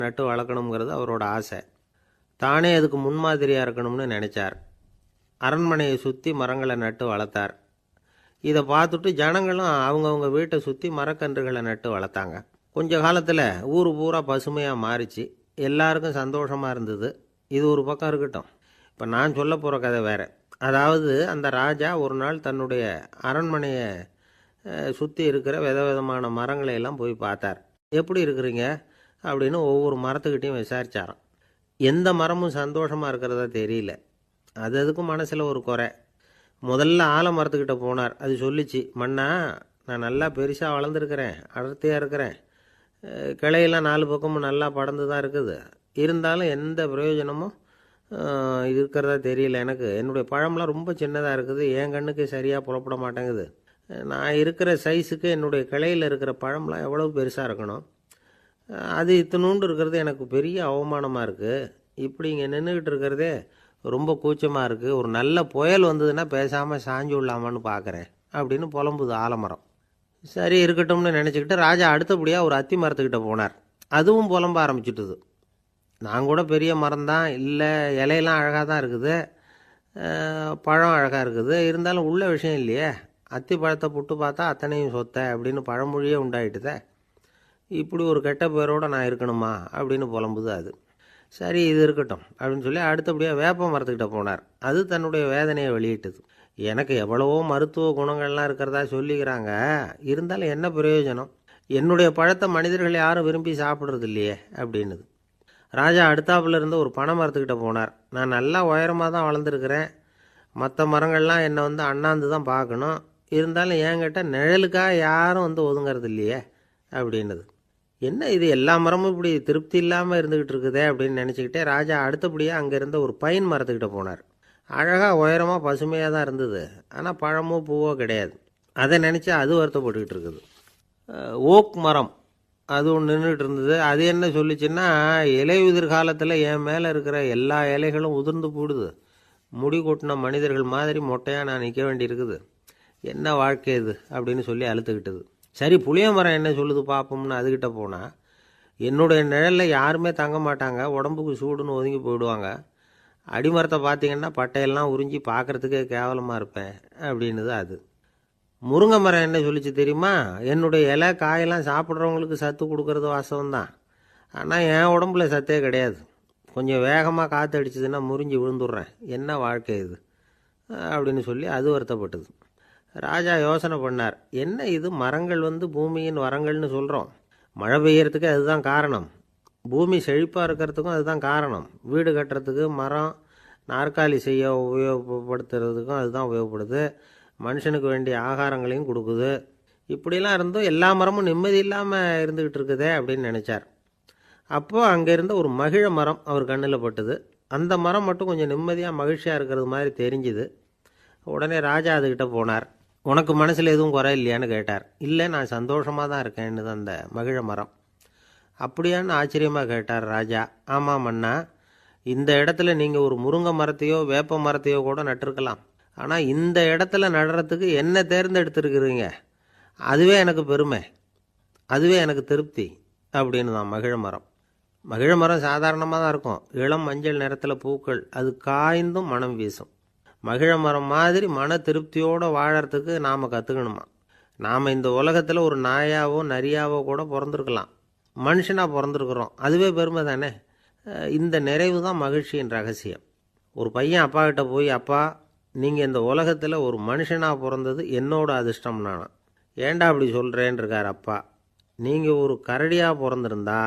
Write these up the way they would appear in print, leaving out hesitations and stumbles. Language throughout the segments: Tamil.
நட்டு வளர்க்கணுங்கிறது அவரோட ஆசை. தானே அதுக்கு முன்மாதிரியாக இருக்கணும்னு நினச்சார். அரண்மனையை சுற்றி மரங்களை நட்டு வளர்த்தார். இதை பார்த்துட்டு ஜனங்களும் அவங்கவுங்க வீட்டை சுற்றி மரக்கன்றுகளை நட்டு வளர்த்தாங்க. கொஞ்ச காலத்தில் ஊர் பூரா பசுமையாக மாறிச்சு. எல்லாருக்கும் சந்தோஷமாக இருந்தது. இது ஒரு பக்கம் இருக்கட்டும். இப்போ நான் சொல்ல போகிற கதை வேறு. அதாவது அந்த ராஜா ஒரு நாள் தன்னுடைய அரண்மனையை சுற்றி இருக்கிற விதவிதமான மரங்களை எல்லாம் போய் பார்த்தார். எப்படி இருக்கிறீங்க அப்படின்னு ஒவ்வொரு மரத்துக்கிட்டையும் விசாரித்தாராம். எந்த மரமும் சந்தோஷமாக இருக்கிறதா தெரியல. அதுக்கும் மனசில் ஒரு குறை. முதல்ல ஆலமரத்துக்கிட்ட போனார். அது சொல்லிச்சு, மண்ணா நான் நல்லா பெருசாக வளர்ந்துருக்கிறேன், அடர்த்தியாக இருக்கிறேன், கிளையெல்லாம் 4 பக்கமும் நல்லா படர்ந்து தான் இருக்குது, இருந்தாலும் எந்த பிரயோஜனமும் இருக்கிறதா தெரியல எனக்கு. என்னுடைய பழம்லாம் ரொம்ப சின்னதாக இருக்குது, என் கண்ணுக்கு சரியாக புலப்பட மாட்டேங்குது. நான் இருக்கிற சைஸுக்கு என்னுடைய கிளையில் இருக்கிற பழம்லாம் எவ்வளோ பெருசாக இருக்கணும், அது இத்தினூண்டு இருக்கிறது எனக்கு பெரிய அவமானமாக இருக்குது. இப்படி இங்கே நின்றுக்கிட்டு இருக்கிறதே ரொம்ப கூச்சமாக இருக்குது. ஒரு நல்ல புயல் வந்ததுன்னா பேசாமல் சாஞ்சு விடலாமான்னு பார்க்குறேன் அப்படின்னு புலம்புது ஆலமரம். சரி இருக்கட்டும்னு நினச்சிக்கிட்டு ராஜா அடுத்தபடியாக ஒரு அத்தி மரத்துக்கிட்ட போனார். அதுவும் புலம்ப ஆரம்பிச்சுட்டுது. நான் கூட பெரிய மரம் தான், இல்லை இலையெல்லாம் அழகாக தான் இருக்குது, பழம் அழகாக இருக்குது, இருந்தாலும் உள்ள விஷயம் இல்லையே, அத்தி பழத்தை புட்டு பார்த்தா அத்தனையும் சொத்தை அப்படின்னு பழமொழியே உண்டாயிட்டுதே. இப்படி ஒரு கெட்ட பேரோடு நான் இருக்கணுமா அப்படின்னு புலம்புது அது. சரி இது இருக்கட்டும் அப்படின்னு சொல்லி அடுத்தபடியாக வேப்ப மரத்துக்கிட்ட போனார். அது தன்னுடைய வேதனையை வெளியிட்டது. எனக்கு எவ்வளவோ மருத்துவ குணங்கள்லாம் இருக்கிறதா சொல்லிக்கிறாங்க, இருந்தாலும் என்ன பிரயோஜனம், என்னுடைய பழத்தை மனிதர்கள் யாரும் விரும்பி சாப்பிட்றது இல்லையே அப்படின்னுது. ராஜா அடுத்தாப்புல இருந்து ஒரு பனை மரத்துக்கிட்ட போனார். நான் நல்லா உயரமாக தான் வளர்ந்துருக்கிறேன், மற்ற மரங்கள்லாம் என்னை அண்ணாந்து தான் பார்க்கணும், இருந்தாலும் என்கிட்ட நிழலுக்காக யாரும் ஒதுங்கிறது இல்லையே அப்படின்னுது. என்ன இது எல்லா மரமும் இப்படி திருப்தி இல்லாமல் இருந்துக்கிட்டு இருக்குதே அப்படின்னு நினச்சிக்கிட்டே ராஜா அடுத்தபடியாக அங்கே இருந்த ஒரு பைன் மரத்துக்கிட்ட போனார். அழகாக உயரமாக பசுமையாக தான் இருந்தது, ஆனால் பழமோ பூவோ கிடையாது. அதை நினச்சி அது வருத்தப்பட்டுக்கிட்டு இருக்குது. ஓக் மரம் அது ஒன்று நின்றுட்டு இருந்தது. அது என்ன சொல்லிச்சுன்னா, இலை உதிர் காலத்தில் என் மேலே இருக்கிற எல்லா இலைகளும் உதிர்ந்து போடுது, முடி கொட்டின மனிதர்கள் மாதிரி மொட்டையாக நான் நிற்க வேண்டியிருக்குது, என்ன வாழ்க்கை இது அப்படின்னு சொல்லி அழுத்துக்கிட்டது. சரி புளிய மரம் என்ன சொல்லுது பார்ப்போம்னு அதுக்கிட்ட போனால், என்னுடைய நிழலில் யாருமே தங்க மாட்டாங்க, உடம்புக்கு சூடுன்னு ஒதுங்கி போயிடுவாங்க, அடிமரத்தை பார்த்தீங்கன்னா பட்டையெல்லாம் உறிஞ்சி பார்க்குறதுக்கே கேவலமாக இருப்பேன் அப்படின்னுது அது. முருங்கை மரம் என்ன சொல்லிச்சு தெரியுமா, என்னுடைய இலை காயெல்லாம் சாப்பிட்றவங்களுக்கு சத்து கொடுக்கறது வாசம்தான், ஆனால் என் உடம்புல சத்தே கிடையாது, கொஞ்சம் வேகமாக காற்று அடிச்சதுன்னா முறிஞ்சி விழுந்துடுறேன், என்ன வாழ்க்கை இது அப்படின்னு சொல்லி அது வருத்தப்பட்டது. ராஜா யோசனை பண்ணார். என்ன இது மரங்கள் பூமியின் வரங்கள்னு சொல்கிறோம், மழை பெய்யறதுக்கு அதுதான் காரணம், பூமி செழிப்பாக இருக்கிறதுக்கும் அதுதான் காரணம், வீடு கட்டுறதுக்கு மரம், நாற்காலி செய்ய உபயோகப்படுத்துறதுக்கும் அதுதான் உபயோகப்படுது, மனுஷனுக்கு வேண்டிய ஆகாரங்களையும் கொடுக்குது, இப்படிலாம் இருந்தும் எல்லா மரமும் நிம்மதி இல்லாமல் இருந்துக்கிட்டு இருக்குதே அப்படின்னு நினச்சார். அப்போது அங்கே இருந்த ஒரு மகிழ மரம் அவர் கண்ணில் பட்டுது. அந்த மரம் மட்டும் கொஞ்சம் நிம்மதியாக மகிழ்ச்சியாக இருக்கிறது மாதிரி தெரிஞ்சுது. உடனே ராஜா அதுக்கிட்ட போனார். உனக்கு மனசில் எதுவும் குறை இல்லையான்னு கேட்டார். இல்லை நான் சந்தோஷமாக தான் இருக்கேன்னு அந்த மகிழ மரம். அப்படியான்னு ஆச்சரியமாக கேட்டார் ராஜா. ஆமாம் மன்னா, இந்த இடத்துல நீங்கள் ஒரு முருங்கை மரத்தையோ வேப்ப மரத்தையோ கூட நட்டிருக்கலாம், ஆனால் இந்த இடத்துல நடுறதுக்கு என்ன தேர்ந்தெடுத்துருக்குறீங்க, அதுவே எனக்கு பெருமை, அதுவே எனக்கு திருப்தி அப்படின்னு தான் மகிழ மரம். மகிழ மரம் சாதாரணமாக தான் இருக்கும், இளம் மஞ்சள் நிறத்தில் பூக்கள், அது காய்ந்தும் மனம் வீசும். மகிழ மரம் மாதிரி மன திருப்தியோடு வாழறதுக்கு நாம் கற்றுக்கணுமா. நாம் இந்த உலகத்தில் ஒரு நாயாவோ நரியாவோ கூட பிறந்திருக்கலாம், மனுஷனாக பிறந்திருக்கிறோம், அதுவே பெருமை தானே. இந்த நிறைவு தான் மகிழ்ச்சியின் ரகசியம். ஒரு பையன் அப்பா கிட்ட போய், அப்பா நீங்கள் இந்த உலகத்தில் ஒரு மனுஷனாக பிறந்தது என்னோட அதிர்ஷ்டம் நானா. ஏண்டா அப்படி சொல்கிறேன்னு இருக்கார் அப்பா. நீங்கள் ஒரு கரடியாக பிறந்திருந்தா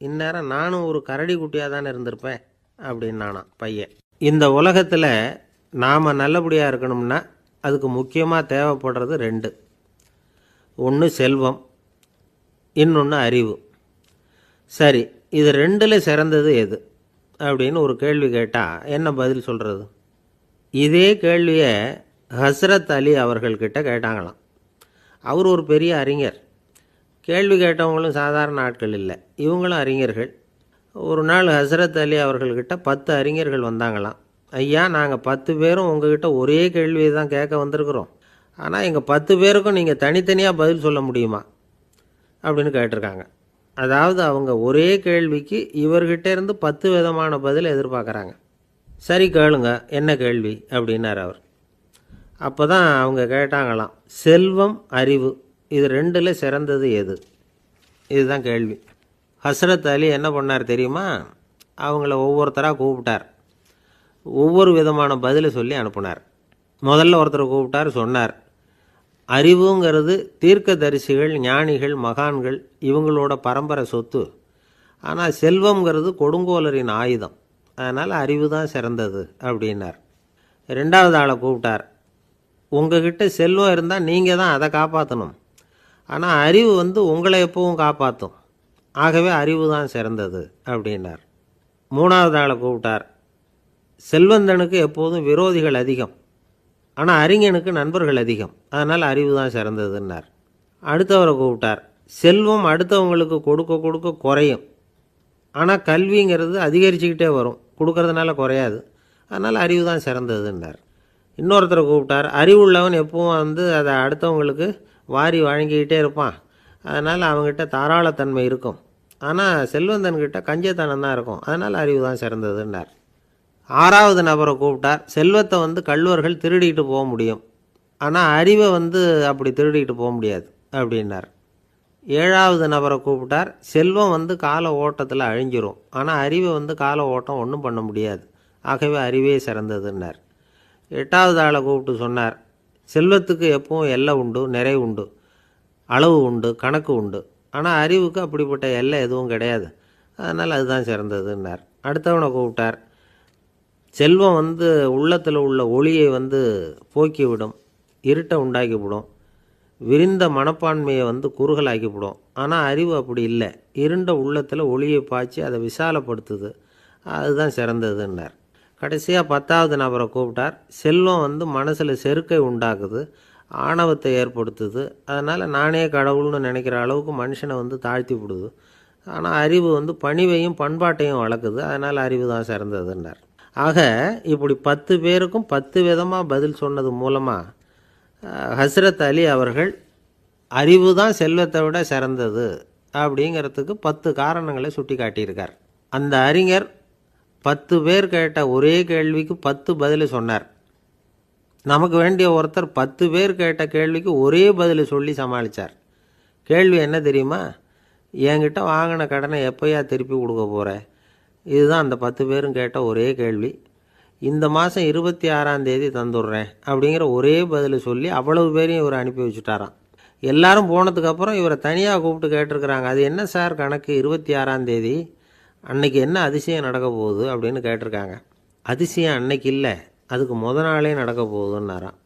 இந்நேரம் நானும் ஒரு கரடி குட்டியாக தானே இருந்திருப்பேன் அப்படின்னு நானா பையன். இந்த உலகத்தில் நாம் நல்லபடியாக இருக்கணும்னா அதுக்கு முக்கியமாக தேவைப்படுறது 2. ஒன்று செல்வம், இன்னொன்று அறிவு. சரி இது 2ல் சிறந்தது எது அப்படின்னு ஒரு கேள்வி கேட்டால் என்ன பதில் சொல்கிறது? இதே கேள்வியை ஹஸ்ரத் அலி அவர்கள்கிட்ட கேட்டாங்களாம். அவர் ஒரு பெரிய அறிஞர். கேள்வி கேட்டவங்களும் சாதாரண ஆட்கள் இல்லை, இவங்களும் அறிஞர்கள். ஒரு நாள் ஹஸ்ரத் அலி அவர்கள்கிட்ட 10 அறிஞர்கள் வந்தாங்களாம். ஐயா நாங்கள் 10 பேரும் உங்ககிட்ட ஒரே கேள்வியை தான் கேட்க வந்திருக்கிறோம், ஆனால் எங்கள் 10 பேருக்கும் நீங்கள் தனித்தனியாக பதில் சொல்ல முடியுமா அப்படின்னு கேட்டிருக்காங்க. அதாவது அவங்க ஒரே கேள்விக்கு இவர்கிட்ட இருந்து 10 விதமான பதில் எதிர்பார்க்குறாங்க. சரி கேளுங்க, என்ன கேள்வி அப்படின்னார் அவர். அப்போ தான் அவங்க கேட்டாங்களாம், செல்வம் அறிவு இது ரெண்டில் சிறந்தது எது? இதுதான் கேள்வி. ஹஸ்ரத் அலி என்ன பண்ணார் தெரியுமா? அவங்கள ஒவ்வொருத்தராக கூப்பிட்டார். ஒவ்வொரு விதமான பதிலை சொல்லி அனுப்புனார். முதல்ல ஒருத்தரை கூப்பிட்டார், சொன்னார், அறிவுங்கிறது தீர்க்கதரிசிகள், ஞானிகள், மகான்கள் இவங்களோட பரம்பரை சொத்து. ஆனால் செல்வங்கிறது கொடுங்கோலரின் ஆயுதம். அதனால் அறிவு தான் சிறந்தது அப்படின்னார். ரெண்டாவது ஆளை கூப்பிட்டார். உங்ககிட்ட செல்வம் இருந்தால் நீங்கள் தான் அதை காப்பாற்றணும். ஆனால் அறிவு உங்களை எப்பவும் காப்பாற்றும். ஆகவே அறிவு தான் சிறந்தது அப்படின்னார். மூணாவது ஆளை கூப்பிட்டார். செல்வந்தனுக்கு எப்போதும் விரோதிகள் அதிகம், ஆனால் அறிஞனுக்கு நண்பர்கள் அதிகம். அதனால் அறிவு தான் சிறந்ததுன்னார். அடுத்தவரை கூப்பிட்டார். செல்வம் அடுத்தவங்களுக்கு கொடுக்க கொடுக்க குறையும், ஆனால் கல்விங்கிறது அதிகரிச்சுக்கிட்டே வரும், கொடுக்கறதுனால குறையாது. அதனால் அறிவு தான் சிறந்ததுன்னார். இன்னொருத்தரை கூப்பிட்டார். அறிவுள்ளவன் எப்பவும் அதை அடுத்தவங்களுக்கு வாரி வழங்கிக்கிட்டே இருப்பான். அதனால் அவங்ககிட்ட தாராளத்தன்மை இருக்கும். ஆனால் செல்வந்தன்கிட்ட கஞ்சத்தனம் தான் இருக்கும். அதனால் அறிவு தான் சிறந்ததுன்னார். ஆறாவது நபரை கூப்பிட்டார். செல்வத்தை கள்வர்கள் திருடிட்டு போக முடியும், ஆனால் அறிவை அப்படி திருடிட்டு போக முடியாது அப்படின்னார். ஏழாவது நபரை கூப்பிட்டார். செல்வம் கால ஓட்டத்தில் அழிஞ்சிரும், ஆனால் அறிவை கால ஓட்டம் ஒன்றும் பண்ண முடியாது. ஆகவே அறிவே சிறந்ததுன்னார். எட்டாவது ஆளை கூப்பிட்டு சொன்னார், செல்வத்துக்கு எப்பவும் எல்லை உண்டு, நிறைவு உண்டு, அளவு உண்டு, கணக்கு உண்டு. ஆனால் அறிவுக்கு அப்படிப்பட்ட எல்லை எதுவும் கிடையாது. அதனால் அதுதான் சிறந்ததுன்னார். அடுத்தவனை கூப்பிட்டார். செல்வம் உள்ளத்தில் உள்ள ஒளியை போக்கிவிடும், இருட்டை உண்டாக்கிவிடும், விரிந்த மனப்பான்மையை குறுகலாக்கிவிடும். ஆனால் அறிவு அப்படி இல்லை, இருண்ட உள்ளத்தில் ஒளியை பாய்ச்சி அதை விசாலப்படுத்துது. அதுதான் சிறந்ததுன்னார். கடைசியாக 10வது நபரை கூப்பிட்டார். செல்வம் மனசில் செருக்கை உண்டாக்குது, ஆணவத்தை ஏற்படுத்துது. அதனால் நானே கடவுள்னு நினைக்கிற அளவுக்கு மனுஷனை தாழ்த்தி விடுது. ஆனால் அறிவு பணிவையும் பண்பாட்டையும் வளர்க்குது. அதனால் அறிவு தான் சிறந்ததுன்னார். ஆக இப்படி 10 பேருக்கும் 10 விதமாக பதில் சொன்னது மூலமாக ஹஸ்ரத் அலி அவர்கள் அறிவு தான் செல்வத்தை விட சிறந்தது அப்படிங்கிறதுக்கு 10 காரணங்களை சுட்டி காட்டியிருக்கார். அந்த அறிஞர் 10 பேர் கேட்ட ஒரே கேள்விக்கு 10 பதில் சொன்னார். நமக்கு வேண்டிய ஒருத்தர் 10 பேர் கேட்ட கேள்விக்கு ஒரே பதில் சொல்லி சமாளித்தார். கேள்வி என்ன தெரியுமா? என்கிட்ட வாங்கின கடனை எப்போயா திருப்பி கொடுக்க போகிற? இதுதான் அந்த 10 பேரும் கேட்ட ஒரே கேள்வி. இந்த மாதம் 26ஆம் தேதி தந்துடுறேன் அப்படிங்கிற ஒரே பதில் சொல்லி அவ்வளவு பேரையும் இவர் அனுப்பி வச்சுட்டாராம். எல்லாரும் போனதுக்கப்புறம் இவரை தனியாக கூப்பிட்டு கேட்டிருக்கிறாங்க. அது என்ன சார் கணக்கு, 26ஆம் தேதி அன்னைக்கு என்ன அதிசயம் நடக்க போகுது அப்படின்னு கேட்டிருக்காங்க. அதிசயம் அன்னைக்கு இல்லை, அதுக்கு நாளே நடக்க போகுதுன்னாராம்.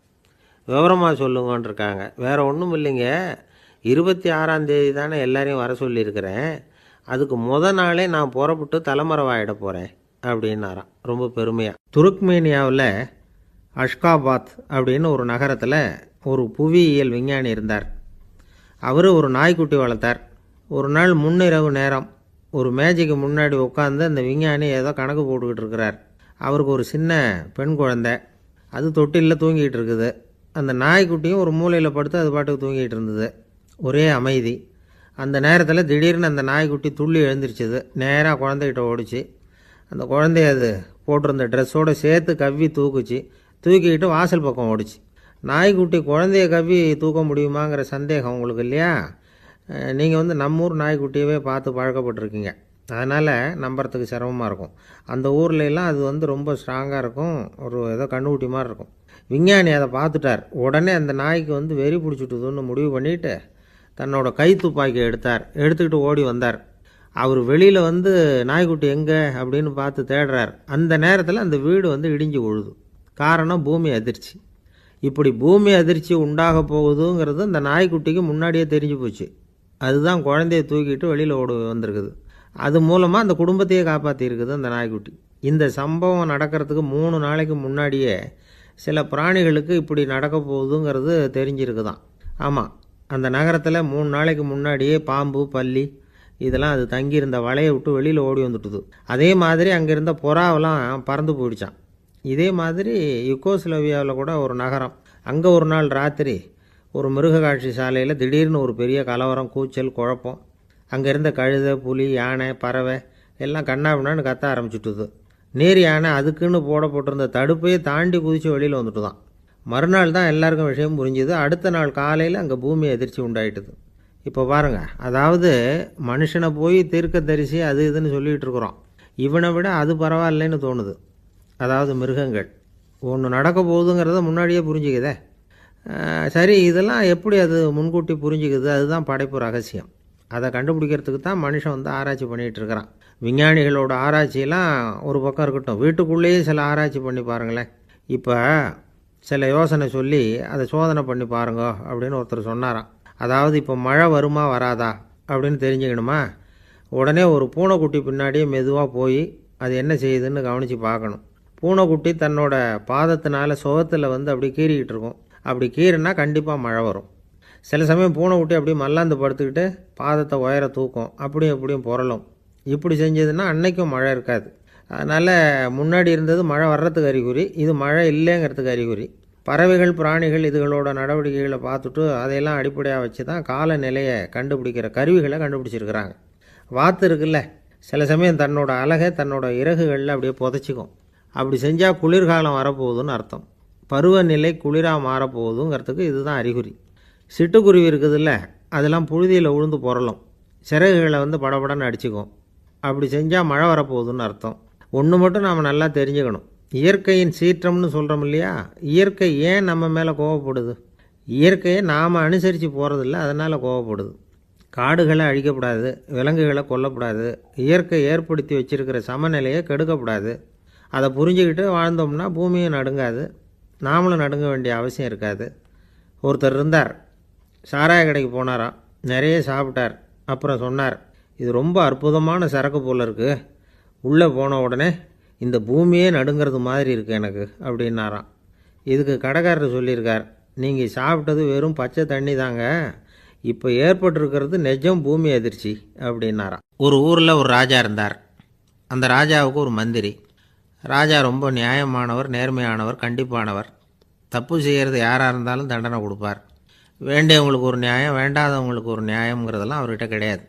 விவரமாக சொல்லுங்கன்னு இருக்காங்க. வேறு ஒன்றும் இல்லைங்க, 26ஆம் தேதி தானே எல்லாரையும் வர சொல்லியிருக்கிறேன், அதுக்கு நாளே நான் புறப்பட்டு தலைமறைவாயிட போகிறேன் அப்படின்னாராம் ரொம்ப பெருமையாக. துருக்மேனியாவில் அஷ்காபாத் அப்படின்னு ஒரு நகரத்தில் ஒரு புவியியல் விஞ்ஞானி இருந்தார். அவர் ஒரு நாய்க்குட்டி வளர்த்தார். ஒரு நாள் முன்னிரவு நேரம் ஒரு மேஜைக்கு முன்னாடி உட்காந்து அந்த விஞ்ஞானி ஏதோ கணக்கு போட்டுக்கிட்டு இருக்கிறார். அவருக்கு ஒரு சின்ன பெண் குழந்தை, அது தொட்டிலில் தூங்கிட்டு இருக்குது. அந்த நாய்க்குட்டியும் ஒரு மூலையில் படுத்து அது பாட்டுக்கு தூங்கிட்டு இருந்தது. ஒரே அமைதி. அந்த நேரத்தில் திடீர்னு அந்த நாய்க்குட்டி துள்ளி எழுந்திரிச்சிது. நேராக குழந்தைகிட்ட ஓடிச்சு. அந்த குழந்தைய அது போட்டிருந்த ட்ரெஸ்ஸோடு சேர்த்து கவ்வி தூக்குச்சு. தூக்கிக்கிட்டு வாசல் பக்கம் ஓடிச்சு. நாய்க்குட்டி குழந்தைய கவ்வி தூக்க முடியுமாங்கிற சந்தேகம் உங்களுக்கு இல்லையா? நீங்கள் நம்ம ஊர் நாய்க்குட்டியவே பார்த்து பழக்கப்பட்டிருக்கீங்க, அதனால் நம்புறதுக்கு சிரமமாக இருக்கும். அந்த ஊர்லெலாம் அது ரொம்ப ஸ்ட்ராங்காக இருக்கும், ஒரு ஏதோ கண்ணுக்குட்டி மாதிரி இருக்கும். விஞ்ஞானி அதை பார்த்துட்டார். உடனே அந்த நாய்க்கு வெறி பிடிச்சிட்டுதுன்னு முடிவு பண்ணிவிட்டு தன்னோட கை துப்பாக்கி எடுத்துக்கிட்டு ஓடி வந்தார். அவர் வெளியில் நாய்க்குட்டி எங்கே அப்படின்னு பார்த்து தேடுறார். அந்த நேரத்தில் அந்த வீடு இடிஞ்சு விழுது. காரணம் பூமி அதிர்ச்சி. இப்படி பூமி அதிர்ச்சி உண்டாக போகுதுங்கிறது அந்த நாய்க்குட்டிக்கு முன்னாடியே தெரிஞ்சு போச்சு. அதுதான் குழந்தைய தூக்கிட்டு வெளியில் ஓடி வந்திருக்குது. அது மூலமாக அந்த குடும்பத்தையே காப்பாற்றிருக்குது அந்த நாய்க்குட்டி. இந்த சம்பவம் நடக்கிறதுக்கு 3 நாளைக்கு முன்னாடியே சில பிராணிகளுக்கு இப்படி நடக்க போகுதுங்கிறது தெரிஞ்சிருக்குதான். ஆமாம், அந்த நகரத்தில் 3 நாளைக்கு முன்னாடியே பாம்பு, பல்லி இதெல்லாம் அது தங்கியிருந்த வலையை விட்டு வெளியில் ஓடி வந்துட்டுது. அதே மாதிரி அங்கே இருந்த புறாவெல்லாம் பறந்து போயிடுச்சான். இதே மாதிரி யுகோஸ்லோவியாவில் கூட ஒரு நகரம், அங்கே ஒரு நாள் ராத்திரி ஒரு மிருக காட்சி சாலையில் திடீர்னு ஒரு பெரிய கலவரம், கூச்சல், குழப்பம். அங்கே இருந்த கழுதை, புலி, யானை, பறவை எல்லாம் கண்ணாபின்னான்னு கத்த ஆரம்பிச்சுட்டுது. நீர் யானை அதுக்குன்னு போட்டிருந்த தடுப்பையே தாண்டி குதித்து வெளியில் வந்துட்டு தான். மறுநாள் தான் எல்லாருக்கும் விஷயம் புரிஞ்சுது. அடுத்த நாள் காலையில் அங்கே பூமி எதிர்ச்சி உண்டாயிட்டுது. இப்போ பாருங்கள், அதாவது மனுஷனை போய் தீர்க்கதரிசி அது இதுன்னு சொல்லிகிட்டு இருக்கிறோம். இவனை விட அது பரவாயில்லைன்னு தோணுது. அதாவது மிருகங்கள் ஒன்று நடக்க போகுதுங்கிறத முன்னாடியே புரிஞ்சுக்குதே. சரி, இதெல்லாம் எப்படி அது முன்கூட்டி புரிஞ்சுக்குது? அதுதான் படைப்பு ரகசியம். அதை கண்டுபிடிக்கிறதுக்கு தான் மனுஷன் வந்து ஆராய்ச்சி பண்ணிகிட்டு இருக்கிறான். விஞ்ஞானிகளோட ஆராய்ச்சியெல்லாம் ஒரு பக்கம் இருக்கட்டும், வீட்டுக்குள்ளேயே சில ஆராய்ச்சி பண்ணி பாருங்களேன். இப்போ சில யோசனை சொல்லி அதை சோதனை பண்ணி பாருங்க அப்படின்னு ஒருத்தர் சொன்னாராம். அதாவது இப்போ மழை வருமா வராதா அப்படின்னு தெரிஞ்சுக்கணுமா, உடனே ஒரு பூனைக்குட்டி பின்னாடியே மெதுவாக போய் அது என்ன செய்யுதுன்னு கவனித்து பார்க்கணும். பூனைக்குட்டி தன்னோட பாதத்தினால சுகத்தில் வந்து அப்படி கீறிக்கிட்டு இருக்கும். அப்படி கீறினா கண்டிப்பாக மழை வரும். சில சமயம் பூனைக்குட்டி அப்படி மல்லாந்து படுத்துக்கிட்டு பாதத்தை உயர தூக்கும், அப்படியும் இப்படியும் புரளும். இப்படி செஞ்சதுன்னா அன்னைக்கும் மழை இருக்காது. அதனால் முன்னாடி இருந்தது மழை வர்றதுக்கு அறிகுறி, இது மழை இல்லைங்கிறதுக்கு அறிகுறி. பறவைகள், பிராணிகள் இதுகளோட நடவடிக்கைகளை பார்த்துட்டு அதையெல்லாம் அடிப்படையாக வச்சு தான் காலநிலையை கண்டுபிடிக்கிற கருவிகளை கண்டுபிடிச்சிருக்கிறாங்க. வாத்து இருக்குல்ல, சில சமயம் தன்னோட அழகை தன்னோட இறகுகளில் அப்படியே புதைச்சிக்கும். அப்படி செஞ்சால் குளிர்காலம் வரப்போகுதுன்னு அர்த்தம். பருவநிலை குளிராக மாறப்போகுதுங்கிறதுக்கு இதுதான் அறிகுறி. சிட்டுக்குருவி இருக்குதுல்ல, அதெல்லாம் புழுதியில் உழுந்து புரளும், சிறகுகளை வந்து படபடன்னு அடிச்சுக்கும். அப்படி செஞ்சால் மழை வரப்போகுதுன்னு அர்த்தம். ஒன்று மட்டும் நாம் நல்லா தெரிஞ்சுக்கணும், இயற்கையின் சீற்றம்னு சொல்கிறோம் இல்லையா, இயற்கை ஏன் நம்ம மேலே கோவப்படுது? இயற்கையை நாம் அனுசரித்து போகிறதில்ல, அதனால் கோவப்படுது. காடுகளை அழிக்கப்படாது, விலங்குகளை கொல்லக்கூடாது, இயற்கை ஏற்படுத்தி வச்சிருக்கிற சமநிலையை கெடுக்கக்கூடாது. அதை புரிஞ்சுக்கிட்டு வாழ்ந்தோம்னா பூமியும் நடுங்காது, நாமளும் நடுங்க வேண்டிய அவசியம் இருக்காது. ஒருத்தர் இருந்தார், சாராய கடைக்கு போனாராம், நிறைய சாப்பிட்டார். அப்புறம் சொன்னார், இது ரொம்ப அற்புதமான சரக்கு போல் இருக்குது, உள்ளே போன உடனே இந்த பூமியே நடுங்கிறது மாதிரி இருக்குது எனக்கு அப்படின்னாராம். இதுக்கு கடைக்காரர் சொல்லியிருக்கார், நீங்கள் சாப்பிட்டது வெறும் பச்சை தண்ணி தாங்க, இப்போ ஏற்பட்டிருக்கிறது நிஜம் பூமி அதிர்ச்சி அப்படின்னாராம். ஒரு ஊரில் ஒரு ராஜா இருந்தார். அந்த ராஜாவுக்கு ஒரு மந்திரி. ராஜா ரொம்ப நியாயமானவர், நேர்மையானவர், கண்டிப்பானவர். தப்பு செய்கிறது யாராக இருந்தாலும் தண்டனை கொடுப்பார். வேண்டியவங்களுக்கு ஒரு நியாயம், வேண்டாதவங்களுக்கு ஒரு நியாயங்கிறதெல்லாம் அவர்கிட்ட கிடையாது.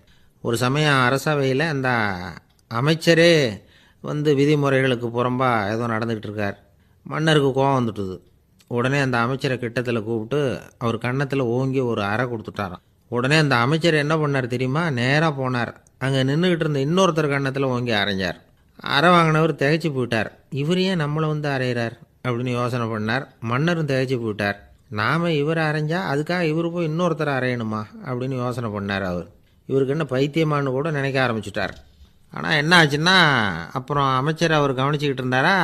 ஒரு சமயம் அரசவையில் அந்த அமைச்சரே வந்து விதிமுறைகளுக்கு புறம்பாக ஏதோ நடந்துக்கிட்டு இருக்கார். மன்னருக்கு கோபம் வந்துட்டுது. உடனே அந்த அமைச்சரை கிட்டத்தில் கூப்பிட்டு அவர் கன்னத்தில் ஓங்கி ஒரு அறை கொடுத்துட்டாராம். உடனே அந்த அமைச்சர் என்ன பண்ணார் தெரியுமா, நேராக போனார், அங்கே நின்றுக்கிட்டு இருந்த இன்னொருத்தர் கன்னத்தில் ஓங்கி அரைஞ்சார். அறை வாங்கினவர் திகைச்சு போயிட்டார். இவர் ஏன் நம்மளை வந்து அரைகிறார் அப்படின்னு யோசனை பண்ணார். மன்னரும் திகைச்சு போயிட்டார். நாம் இவரை அரைஞ்சா அதுக்காக இவர் போய் இன்னொருத்தரை அரையணுமா அப்படின்னு யோசனை பண்ணார். இவருக்கு என்ன பைத்தியமானு கூட நினைக்க ஆரம்பிச்சிட்டார். ஆனால் என்ன ஆச்சுன்னா, அப்புறம் அமைச்சர் அவர் கவனிச்சிக்கிட்டு இருந்தாரா,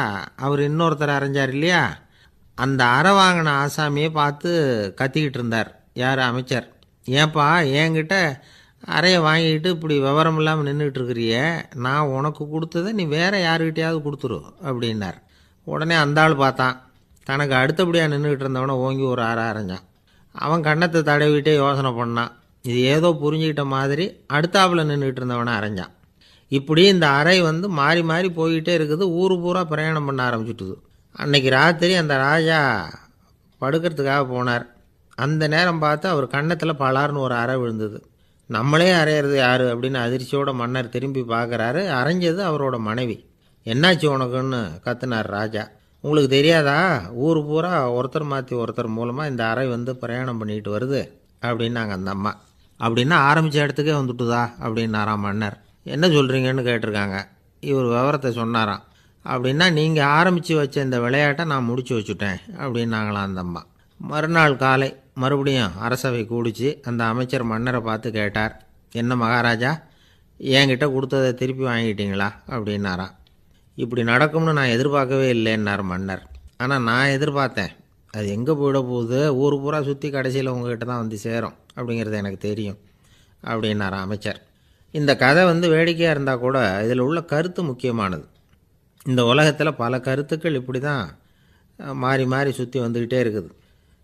அவர் இன்னொருத்தரை அரைஞ்சார் இல்லையா, அந்த அறை வாங்கின ஆசாமியை பார்த்து கத்திக்கிட்டு இருந்தார். யார்? அமைச்சர். ஏன்பா என்கிட்ட அறையை வாங்கிக்கிட்டு இப்படி விவரம் இல்லாமல் நின்றுக்கிட்டு இருக்கிறியே, நான் உனக்கு கொடுத்ததை நீ வேற யாருக்கிட்டையாவது கொடுத்துரு அப்படின்னார். உடனே அந்த ஆள் பார்த்தான், தனக்கு அடுத்தபடியாக நின்றுக்கிட்டு இருந்தவனை ஓங்கி ஒரு அறை அரைஞ்சான். அவன் கன்னத்தை தடவிட்டே யோசனை பண்ணான். இது ஏதோ புரிஞ்சுக்கிட்ட மாதிரி அடுத்தாப்பில் நின்றுக்கிட்டு இருந்தவனை அரைஞ்சான். இப்படி இந்த அறை வந்து மாறி மாறி போய்கிட்டே இருக்குது. ஊர் பூரா பிரயாணம் பண்ண ஆரம்பிச்சுட்டுது. அன்னைக்கு ராத்திரி அந்த ராஜா படுக்கிறதுக்காக போனார். அந்த நேரம் பார்த்து அவர் கன்னத்தில் பலார்னு ஒரு அறை விழுந்தது. நம்மளே அரையிறது யார் அப்படின்னு அதிர்ச்சியோட மன்னர் திரும்பி பார்க்குறாரு. அரைஞ்சது அவரோட மனைவி. என்னாச்சு உனக்குன்னு கத்துனார் ராஜா. உங்களுக்கு தெரியாதா, ஊர் பூரா ஒருத்தர் மாற்றி ஒருத்தர் மூலமாக இந்த அறை வந்து பிரயாணம் பண்ணிட்டு வருது அப்படின்னாங்க அந்த அம்மா. அப்படின்னா ஆரம்பித்த இடத்துக்கே வந்துட்டுதா அப்படின்னாராம் மன்னர். என்ன சொல்கிறீங்கன்னு கேட்டிருக்காங்க. இவர் விவரத்தை சொன்னாராம். அப்படின்னா நீங்கள் ஆரம்பித்து வச்ச இந்த விளையாட்டை நான் முடிச்சு வச்சுட்டேன் அப்படின்னாங்களாம் அந்த அம்மா. மறுநாள் காலை மறுபடியும் அரசவை கூடிச்சு. அந்த அமைச்சர் மன்னரை பார்த்து கேட்டார், என்ன மகாராஜா, என்கிட்ட கொடுத்ததை திருப்பி வாங்கிட்டீங்களா அப்படின்னாராம். இப்படி நடக்கும்னு நான் எதிர்பார்க்கவே இல்லைன்னார் மன்னர். ஆனால் நான் எதிர்பார்த்தேன். அது எங்கே போயிட போகுது, ஊர் பூரா சுற்றி கடைசியில் உங்ககிட்ட தான் வந்து சேரும் அப்படிங்கிறது எனக்கு தெரியும் அப்படின்னாராம் அமைச்சர். இந்த கதை வந்து வேடிக்கையாக இருந்தால் கூட இதில் உள்ள கருத்து முக்கியமானது. இந்த உலகத்தில் பல கருத்துக்கள் இப்படி தான் மாறி மாறி சுற்றி வந்துக்கிட்டே இருக்குது.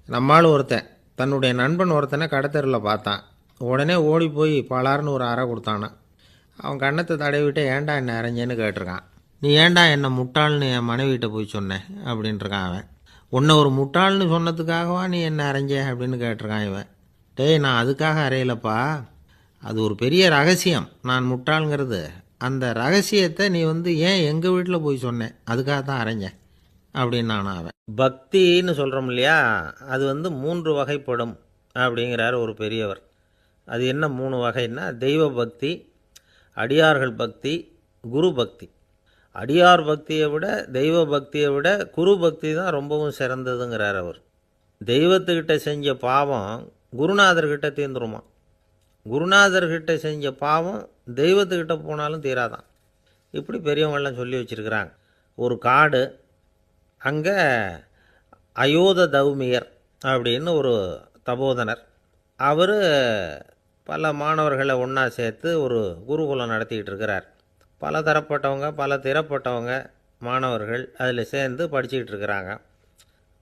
நம்மால் ஒருத்தன் தன்னுடைய நண்பன் ஒருத்தனை கடத்தெருவில் பார்த்தான். உடனே ஓடி போய் பலார்னு ஒரு அறை கொடுத்தானா. அவன் கன்னத்தை தடவிட்டு ஏன்டா என்ன அரைஞ்சேன்னு கேட்டிருக்கான். நீ ஏன்டா என்னை முட்டாள்னு என் மனைவிட்ட போய் சொன்னேன் அப்படின்ட்டுருக்கான் அவன். உன்னை ஒரு முட்டாள்னு சொன்னதுக்காகவா நீ என்ன அரைஞ்ச அப்படின்னு கேட்டிருக்கான் இவன். டேய், நான் அதுக்காக அறையலப்பா, அது ஒரு பெரிய ரகசியம். நான் முட்டாளுங்கிறது அந்த ரகசியத்தை நீ ஏன் எங்கள் வீட்டில் போய் சொன்னேன், அதுக்காக தான் அரைஞ்சேன் அப்படின்னு நான் அவன். பக்தின்னு சொல்கிறோம் இல்லையா, அது 3 வகைப்படும் அப்படிங்கிறார் ஒரு பெரியவர். அது என்ன 3 வகைன்னா, தெய்வ பக்தி, அடியார்கள் பக்தி, குரு பக்தி. அடியார் பக்தியை விட தெய்வ பக்தியை விட குரு பக்தி தான் ரொம்பவும் சிறந்ததுங்கிறார் அவர். தெய்வத்துக்கிட்ட செஞ்ச பாவம் குருநாதர்கிட்ட தீர்ந்துருமா, குருநாதர்கிட்ட செஞ்ச பாவம் தெய்வத்துக்கிட்ட போனாலும் தீராதான். இப்படி பெரியவங்கள்லாம் சொல்லி வச்சுருக்கிறாங்க. ஒரு காடு, அங்கே அயோத தௌமியர் அப்படின்னு ஒரு தபோதனர், அவர் பல மாணவர்களை ஒன்றா சேர்த்து ஒரு குருகுலம் நடத்திக்கிட்டு இருக்கிறார். பல தரப்பட்டவங்க பல திறப்பட்டவங்க மாணவர்கள் அதில் சேர்ந்து படிச்சுக்கிட்டு இருக்கிறாங்க.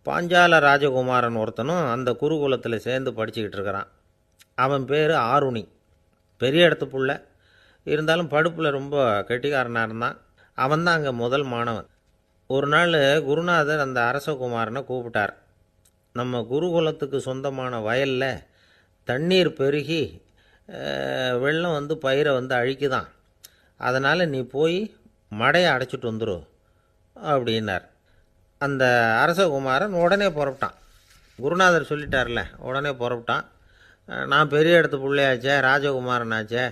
பாஞ்சால ராஜகுமாரன் ஒருத்தனும் அந்த குருகுலத்தில் சேர்ந்து படிச்சுக்கிட்டு இருக்கிறான். அவன் பேர் ஆருணி. பெரிய இடத்து புள்ள, இருந்தாலும் படுப்பில் ரொம்ப கெட்டிக்காரனாக இருந்தான். அவன் தான் அங்கே முதல் மாணவன். ஒரு நாள் குருநாதர் அந்த அரசகுமாரனை கூப்பிட்டார். நம்ம குருகுலத்துக்கு சொந்தமான வயலில் தண்ணீர் பெருகி வெள்ளம் பயிரை அழிக்குதான், அதனால் நீ போய் மடையை அடைச்சிட்டு வந்துரு அப்படின்னார். அந்த அரசகுமாரன் உடனே புறப்பட்டான். குருநாதர் சொல்லிட்டார்ல, உடனே புறப்பட்டான். நான் பெரிய இடத்து பிள்ளையாச்சே, ராஜகுமாரனாச்சே,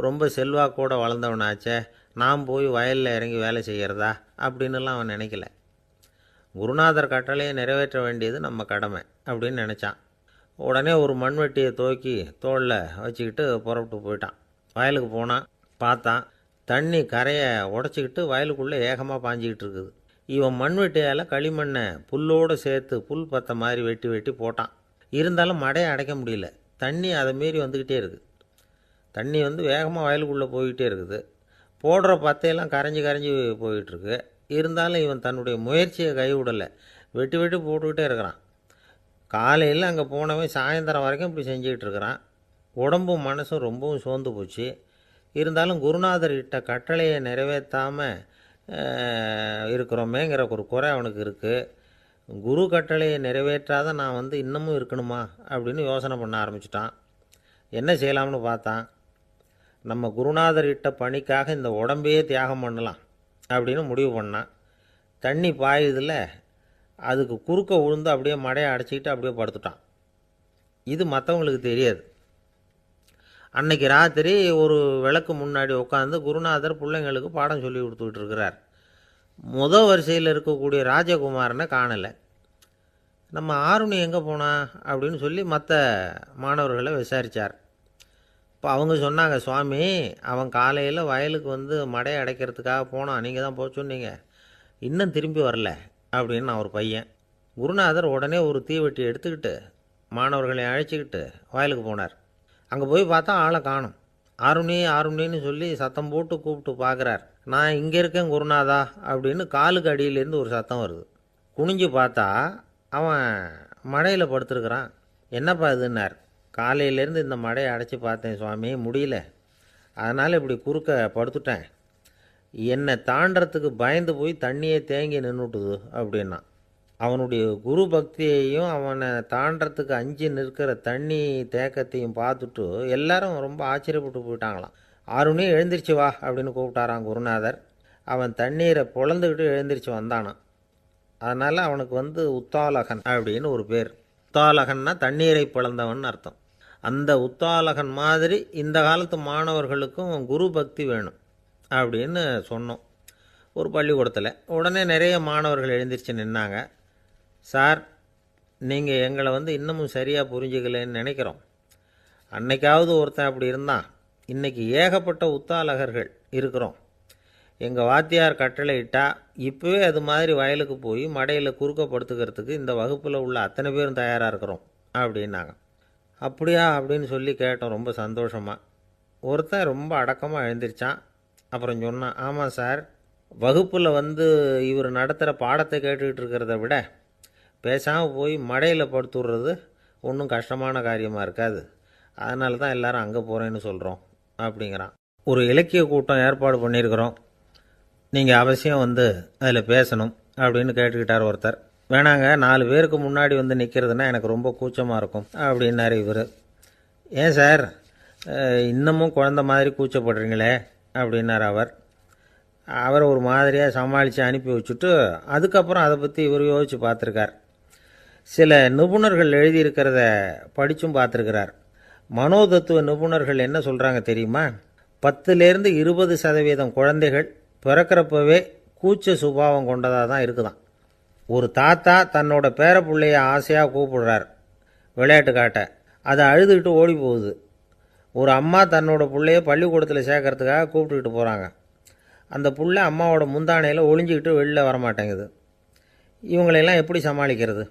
ரொம்ப செல்வாக்கூட வளர்ந்தவனாச்சே, நான் போய் வயலில் இறங்கி வேலை செய்கிறதா அப்படின்னுலாம் அவன் நினைக்கல. குருநாதர் கட்டளையை நிறைவேற்ற வேண்டியது நம்ம கடமை அப்படின்னு நினச்சான். உடனே ஒரு மண்வெட்டியை தூக்கி தோளில் வச்சுக்கிட்டு புறப்பட்டு போயிட்டான். வயலுக்கு போனான். பார்த்தான், தண்ணி கரையை உடச்சிக்கிட்டு வயலுக்குள்ளே ஏகமாக பாஞ்சிக்கிட்டு இருக்குது. இவன் மண்வெட்டியால் களிமண்ணை புல்லோடு சேர்த்து புல் பற்ற மாதிரி வெட்டி வெட்டி போட்டான். இருந்தாலும் மடையை அடைக்க முடியல. தண்ணி அதை மீறி வந்துக்கிட்டே இருக்குது. தண்ணி வேகமாக வயலுக்குள்ளே போய்கிட்டே இருக்குது. போடுற பத்தையெல்லாம் கரைஞ்சி கரைஞ்சி போயிட்டுருக்கு. இருந்தாலும் இவன் தன்னுடைய முயற்சியை கைவிடலை. வெட்டி வெட்டி போட்டுக்கிட்டே இருக்கிறான். காலையில் அங்கே போனவன் சாயந்தரம் வரைக்கும் இப்படி செஞ்சுக்கிட்டு இருக்கிறான். உடம்பும் மனசும் ரொம்பவும் சோர்ந்து போச்சு. இருந்தாலும் குருநாதர் இட்ட கட்டளையை நிறைவேற்றாமல் இருக்கிறோமேங்கிற ஒரு குறை அவனுக்கு இருக்குது. குரு கட்டளையை நிறைவேற்றாத நான் இன்னமும் இருக்கணுமா அப்படின்னு யோசனை பண்ண ஆரம்பிச்சிட்டான். என்ன செய்யலாம்னு பார்த்தான். நம்ம குருநாதர் இட்ட பணிக்காக இந்த உடம்பையே தியாகம் பண்ணலாம் அப்படின்னு முடிவு பண்ணான். தண்ணி பாயுதில் அதுக்கு குறுக்க விழுந்து அப்படியே மடையை அடைச்சிக்கிட்டு அப்படியே படுத்துட்டான். இது மற்றவங்களுக்கு தெரியாது. அன்னைக்கு ராத்திரி ஒரு விளக்கு முன்னாடி உட்காந்து குருநாதர் பிள்ளைங்களுக்கு பாடம் சொல்லி கொடுத்துக்கிட்டு இருக்கிறார். முதல் வரிசையில் இருக்கக்கூடிய ராஜகுமாரனை காணலை. நம்ம ஆருணி எங்கே போனா அப்படின்னு சொல்லி மற்ற மாணவர்களை விசாரித்தார். இப்போ அவங்க சொன்னாங்க, சுவாமி அவன் காலையில் வயலுக்கு மடையை அடைக்கிறதுக்காக போனான், நீங்கள் தான் போக சொன்னீங்க, இன்னும் திரும்பி வரல அப்படின்னு ஒரு பையன். குருநாதர் உடனே ஒரு தீவெட்டி எடுத்துக்கிட்டு மாணவர்களை அழைச்சிக்கிட்டு வயலுக்கு போனார். அங்கே போய் பார்த்தா ஆளை காணும். ஆருணி ஆருணின்னு சொல்லி சத்தம் போட்டு கூப்பிட்டு பார்க்குறார். நான் இங்கே இருக்கேன் குருநாதா அப்படின்னு காலுக்கு அடியிலேருந்து ஒரு சத்தம் வருது. குனிஞ்சு பார்த்தா அவன் மடையில் படுத்துருக்கிறான். என்னப்பா இதுன்னார். காலையிலேருந்து இந்த மடையை அடைச்சி பார்த்தேன் சுவாமி, முடியல, அதனால் இப்படி குறுக்க படுத்துட்டேன். என்னை தாண்டறதுக்கு பயந்து போய் தண்ணியே தேங்கி நின்றுட்டுது அப்படின்னா. அவனுடைய குரு பக்தியையும் அவனை தாண்டறதுக்கு அஞ்சு நிற்கிற தண்ணி தேக்கத்தையும் பார்த்துட்டு எல்லாரும் ரொம்ப ஆச்சரியப்பட்டு போயிட்டாங்களாம். ஆருணி எழுந்திரிச்சு வா அப்படின்னு கூப்பிட்டாரான் குருநாதர். அவன் தண்ணீரை பொழந்துக்கிட்டு எழுந்திரிச்சு வந்தானான். அதனால் அவனுக்கு உத்தாலகன் அப்படின்னு ஒரு பேர். உத்தாலகன்னா தண்ணீரை பிளந்தவன் அர்த்தம். அந்த உத்தாலகன் மாதிரி இந்த காலத்து மாணவர்களுக்கும் குரு பக்தி வேணும் அப்படின்னு சொன்னோம் ஒரு பள்ளிக்கூடத்தில். உடனே நிறைய மாணவர்கள் எழுந்திரிச்சு நின்னாங்க. சார், நீங்கள் எங்களை இன்னமும் சரியாக புரிஞ்சுக்கலன்னு நினைக்கிறோம். அன்னைக்காவது ஒருத்தன் அப்படி இருந்தான், இன்றைக்கி ஏகப்பட்ட உத்தாலகர்கள் இருக்கிறோம். எங்கள் வாத்தியார் கட்டளை இட்டால் இப்போவே அது மாதிரி வயலுக்கு போய் மடையில் குறுக்கப்படுத்துக்கிறதுக்கு இந்த வகுப்பில் உள்ள அத்தனை பேரும் தயாராக இருக்கிறோம் அப்படின்னாங்க. அப்படியா அப்படின்னு சொல்லி கேட்டோம் ரொம்ப சந்தோஷமாக. ஒருத்தன் ரொம்ப அடக்கமாக எழுந்திரிச்சான். அப்புறம் சொன்னான், ஆமாம் சார், வகுப்பில் இவர் நடத்துகிற பாடத்தை கேட்டுக்கிட்டு இருக்கிறத விட பேசாமல் போய் மடையில் படுத்துடுறது ஒன்றும் கஷ்டமான காரியமாக இருக்காது, அதனால தான் எல்லோரும் அங்கே போகிறேன்னு சொல்கிறோம் அப்படிங்கிறான். ஒரு இலக்கிய கூட்டம் ஏற்பாடு பண்ணியிருக்கிறோம், நீங்கள் அவசியம் அதில் பேசணும் அப்படின்னு கேட்டுக்கிட்டார் ஒருத்தர். வேணாங்க, 4 பேருக்கு முன்னாடி நிற்கிறதுனா எனக்கு ரொம்ப கூச்சமாக இருக்கும் அப்படின்னாரு இவர். ஏன் சார், இன்னமும் குழந்த மாதிரி கூச்சப்படுறீங்களே அப்படின்னார் அவரை ஒரு மாதிரியாக சமாளித்து அனுப்பி வச்சுட்டு அதுக்கப்புறம் அதை பற்றி இவர் யோசித்து பார்த்துருக்கார். சில நிபுணர்கள் எழுதியிருக்கிறத படித்தும் பார்த்துருக்கிறார். மனோதத்துவ நிபுணர்கள் என்ன சொல்கிறாங்க தெரியுமா? 10-20% குழந்தைகள் பிறக்கிறப்பவே கூச்ச சுபாவம் கொண்டதாக தான் இருக்குதான். ஒரு தாத்தா தன்னோட பேர பிள்ளைய ஆசையாக கூப்பிடுறார் விளையாட்டு காட்ட, அதை அழுதுகிட்டு ஓடி போகுது. ஒரு அம்மா தன்னோட பிள்ளைய பள்ளிக்கூடத்தில் சேர்க்கறதுக்காக கூப்பிட்டுக்கிட்டு போகிறாங்க. அந்த புள்ள அம்மாவோட முந்தானையில் ஒளிஞ்சிக்கிட்டு வெளில வரமாட்டேங்குது. இவங்களெல்லாம் எப்படி சமாளிக்கிறது?